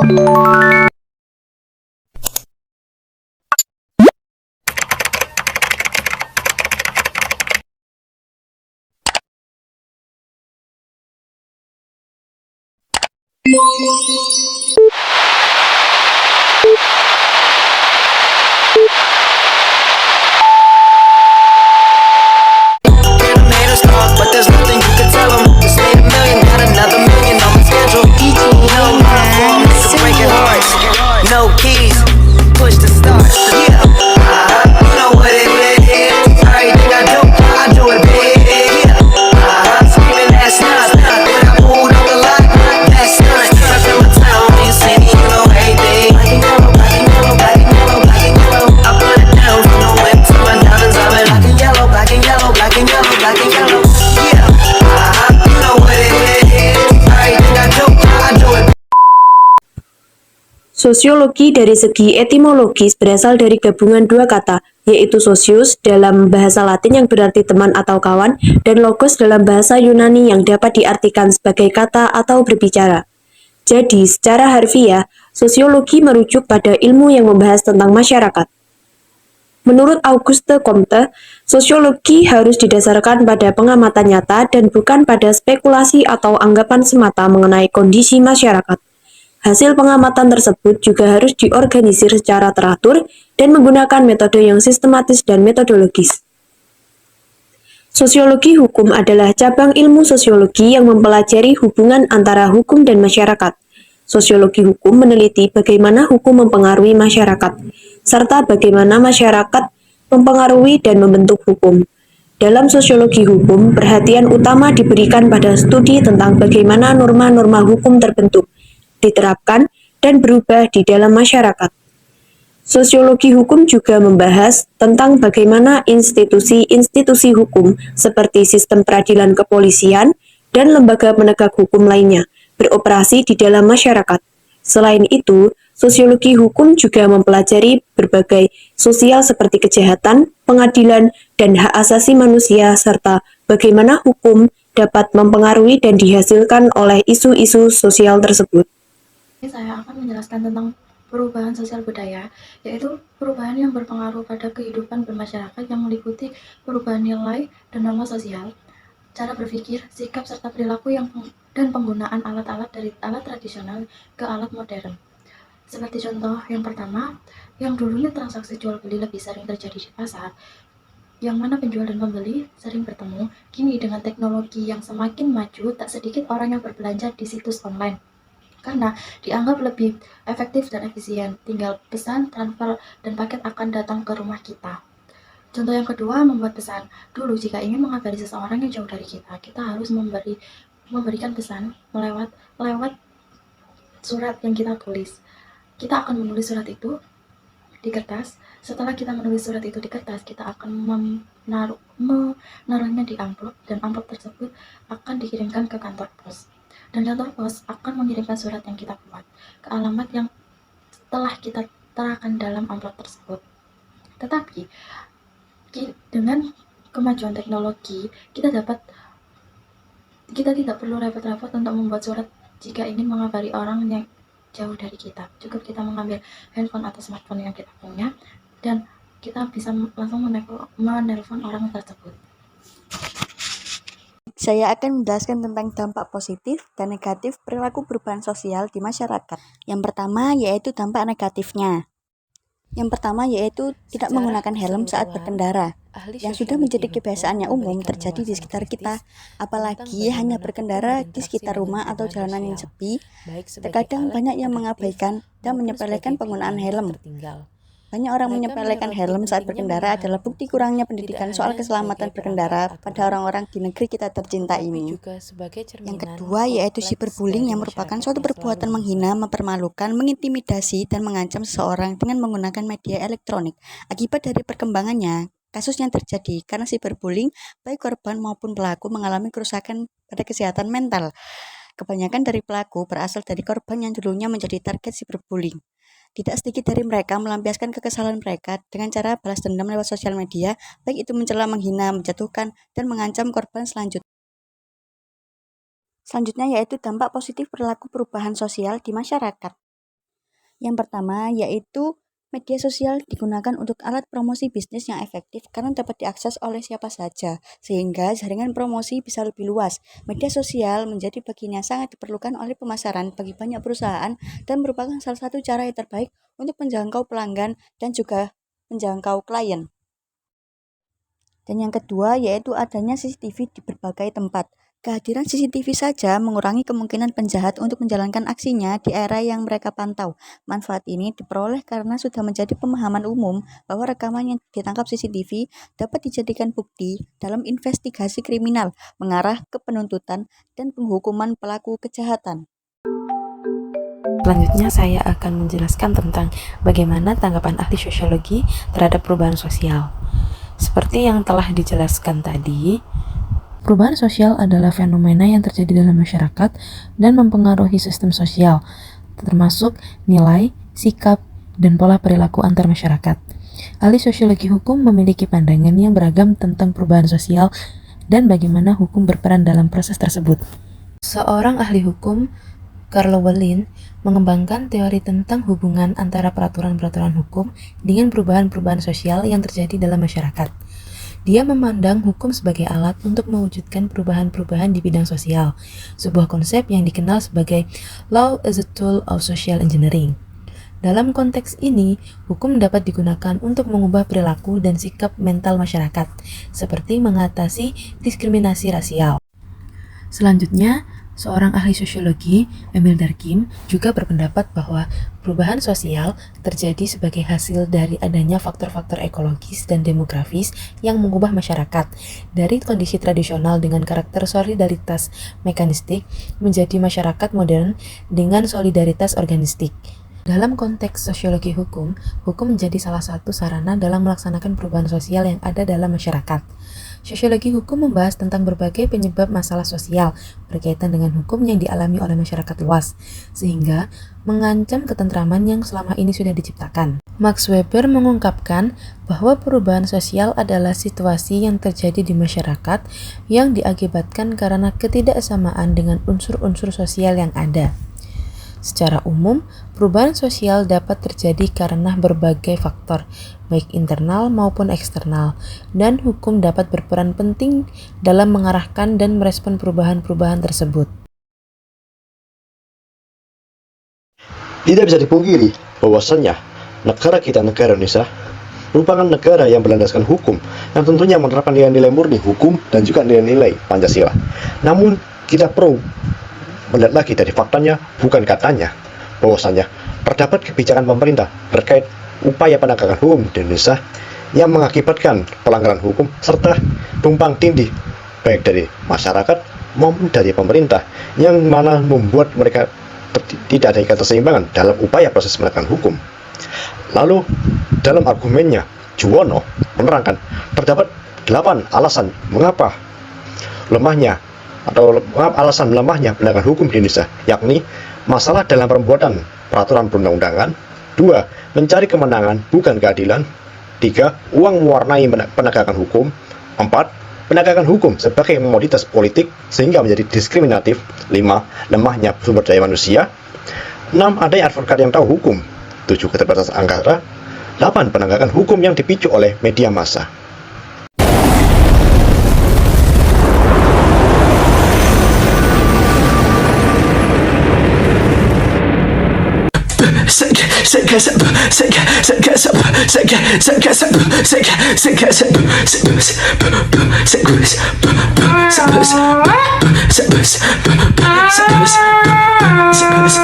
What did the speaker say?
But there's nothing you can tell 'em. Just made a million, got another million on my schedule. No love for 'em, nigga breaking hearts. No keys, push the start. Yeah, you know what it is. Everything I do it big. Yeah, screaming that's not. When I pulled on the lot, that's not. I feel my town, you see me, you know everything. Black and yellow, black and yellow, black and yellow, black and yellow. I put it down from the whip to my diamonds. I've been black and yellow, black and yellow, black and yellow, black and yellow. Yeah, you know what it is. Everything I do it. Sosiologi dari segi etimologis berasal dari gabungan dua kata, yaitu sosius dalam bahasa Latin yang berarti teman atau kawan, dan logos dalam bahasa Yunani yang dapat diartikan sebagai kata atau berbicara. Jadi, secara harfiah, sosiologi merujuk pada ilmu yang membahas tentang masyarakat. Menurut Auguste Comte, sosiologi harus didasarkan pada pengamatan nyata dan bukan pada spekulasi atau anggapan semata mengenai kondisi masyarakat. Hasil pengamatan tersebut juga harus diorganisir secara teratur dan menggunakan metode yang sistematis dan metodologis. Sosiologi hukum adalah cabang ilmu sosiologi yang mempelajari hubungan antara hukum dan masyarakat. Sosiologi hukum meneliti bagaimana hukum mempengaruhi masyarakat, serta bagaimana masyarakat mempengaruhi dan membentuk hukum. Dalam sosiologi hukum, perhatian utama diberikan pada studi tentang bagaimana norma-norma hukum terbentuk, diterapkan, dan berubah di dalam masyarakat. Sosiologi hukum juga membahas tentang bagaimana institusi-institusi hukum seperti sistem peradilan kepolisian dan lembaga penegak hukum lainnya beroperasi di dalam masyarakat. Selain itu, sosiologi hukum juga mempelajari berbagai sosial seperti kejahatan, pengadilan, dan hak asasi manusia, serta bagaimana hukum dapat mempengaruhi dan dihasilkan oleh isu-isu sosial tersebut. Saya akan menjelaskan tentang perubahan sosial budaya, yaitu perubahan yang berpengaruh pada kehidupan bermasyarakat yang meliputi perubahan nilai dan norma sosial, cara berpikir, sikap, serta perilaku dan penggunaan alat-alat dari alat tradisional ke alat modern. Seperti contoh yang pertama, yang dulunya transaksi jual beli lebih sering terjadi di pasar, yang mana penjual dan pembeli sering bertemu, kini dengan teknologi yang semakin maju, tak sedikit orang yang berbelanja di situs online karena dianggap lebih efektif dan efisien. Tinggal pesan, transfer, dan paket akan datang ke rumah kita. Contoh yang kedua, membuat pesan. Dulu jika ingin mengabari seseorang yang jauh dari kita, kita harus memberikan pesan lewat surat yang kita tulis. Kita akan menulis surat itu di kertas. Setelah kita menulis surat itu di kertas, kita akan menaruhnya di amplop, dan amplop tersebut akan dikirimkan ke kantor pos. Dan kantor pos akan mengirimkan surat yang kita buat ke alamat yang telah kita terapkan dalam amplop tersebut. Tetapi dengan kemajuan teknologi, kita tidak perlu repot-repot untuk membuat surat jika ingin mengabari orang yang jauh dari kita. Cukup kita mengambil handphone atau smartphone yang kita punya, dan kita bisa langsung menelpon orang tersebut. Saya akan menjelaskan tentang dampak positif dan negatif perilaku perubahan sosial di masyarakat. Yang pertama yaitu dampak negatifnya. Yang pertama yaitu tidak menggunakan helm saat berkendara, yang sudah menjadi kebiasaan yang umum terjadi di sekitar kita, apalagi hanya berkendara di sekitar rumah atau jalanan yang sepi. Terkadang banyak yang mengabaikan dan menyepelekan penggunaan helm. Banyak orang menyepelekan helm saat berkendara adalah bukti kurangnya pendidikan soal keselamatan berkendara pada orang-orang di negeri kita tercinta ini. Yang kedua yaitu cyberbullying, yang merupakan suatu perbuatan menghina, mempermalukan, mengintimidasi, dan mengancam seseorang dengan menggunakan media elektronik. Akibat dari perkembangannya, kasus yang terjadi karena cyberbullying, baik korban maupun pelaku mengalami kerusakan pada kesehatan mental. Kebanyakan dari pelaku berasal dari korban yang dulunya menjadi target cyberbullying. Tidak sedikit dari mereka melampiaskan kekesalan mereka dengan cara balas dendam lewat sosial media, baik itu mencela, menghina, menjatuhkan, dan mengancam korban selanjutnya. Selanjutnya yaitu dampak positif perilaku perubahan sosial di masyarakat. Yang pertama yaitu media sosial digunakan untuk alat promosi bisnis yang efektif karena dapat diakses oleh siapa saja, sehingga jaringan promosi bisa lebih luas. Media sosial menjadi bagian yang sangat diperlukan oleh pemasaran bagi banyak perusahaan dan merupakan salah satu cara yang terbaik untuk menjangkau pelanggan dan juga menjangkau klien. Dan yang kedua yaitu adanya CCTV di berbagai tempat. Kehadiran CCTV saja mengurangi kemungkinan penjahat untuk menjalankan aksinya di area yang mereka pantau. Manfaat ini diperoleh karena sudah menjadi pemahaman umum bahwa rekaman yang ditangkap CCTV dapat dijadikan bukti dalam investigasi kriminal, mengarah ke penuntutan dan penghukuman pelaku kejahatan. Selanjutnya saya akan menjelaskan tentang bagaimana tanggapan ahli sosiologi terhadap perubahan sosial. Seperti yang telah dijelaskan tadi, perubahan sosial adalah fenomena yang terjadi dalam masyarakat dan mempengaruhi sistem sosial, termasuk nilai, sikap, dan pola perilaku antar masyarakat. Ahli sosiologi hukum memiliki pandangan yang beragam tentang perubahan sosial dan bagaimana hukum berperan dalam proses tersebut. Seorang ahli hukum, Carlo Wellin, mengembangkan teori tentang hubungan antara peraturan-peraturan hukum dengan perubahan-perubahan sosial yang terjadi dalam masyarakat. Dia memandang hukum sebagai alat untuk mewujudkan perubahan-perubahan di bidang sosial, sebuah konsep yang dikenal sebagai law as a tool of social engineering. Dalam konteks ini, hukum dapat digunakan untuk mengubah perilaku dan sikap mental masyarakat, seperti mengatasi diskriminasi rasial. Selanjutnya, seorang ahli sosiologi, Emil Durkheim, juga berpendapat bahwa perubahan sosial terjadi sebagai hasil dari adanya faktor-faktor ekologis dan demografis yang mengubah masyarakat dari kondisi tradisional dengan karakter solidaritas mekanistik menjadi masyarakat modern dengan solidaritas organistik. Dalam konteks sosiologi hukum, hukum menjadi salah satu sarana dalam melaksanakan perubahan sosial yang ada dalam masyarakat. Sosiologi hukum membahas tentang berbagai penyebab masalah sosial berkaitan dengan hukum yang dialami oleh masyarakat luas, sehingga mengancam ketentraman yang selama ini sudah diciptakan. Max Weber mengungkapkan bahwa perubahan sosial adalah situasi yang terjadi di masyarakat yang diakibatkan karena ketidaksamaan dengan unsur-unsur sosial yang ada. Secara umum, perubahan sosial dapat terjadi karena berbagai faktor, baik internal maupun eksternal, dan hukum dapat berperan penting dalam mengarahkan dan merespon perubahan-perubahan tersebut. Tidak bisa dipungkiri bahwasannya negara kita, negara Indonesia, merupakan negara yang berlandaskan hukum, yang tentunya menerapkan nilai-nilai murni hukum dan juga nilai-nilai Pancasila. Namun, kita perlu melihat lagi dari faktanya, bukan katanya, bahwasannya terdapat kebijakan pemerintah terkait upaya penegakan hukum di Indonesia yang mengakibatkan pelanggaran hukum serta tumpang tindih baik dari masyarakat maupun dari pemerintah, yang mana membuat mereka tidak ada keseimbangan dalam upaya proses penegakan hukum. Lalu dalam argumennya, Juwono menerangkan terdapat 8 alasan mengapa lemahnya atau alasan melemahnya penegakan hukum di Indonesia, yakni masalah dalam pembuatan peraturan perundang-undangan, 2. mencari kemenangan bukan keadilan, 3. uang mewarnai penegakan hukum, 4. penegakan hukum sebagai komoditas politik sehingga menjadi diskriminatif, 5. lemahnya sumber daya manusia, 6. adanya advokat yang tahu hukum, 7. keterbatasan anggaran, 8. penegakan hukum yang dipicu oleh media massa. Sebus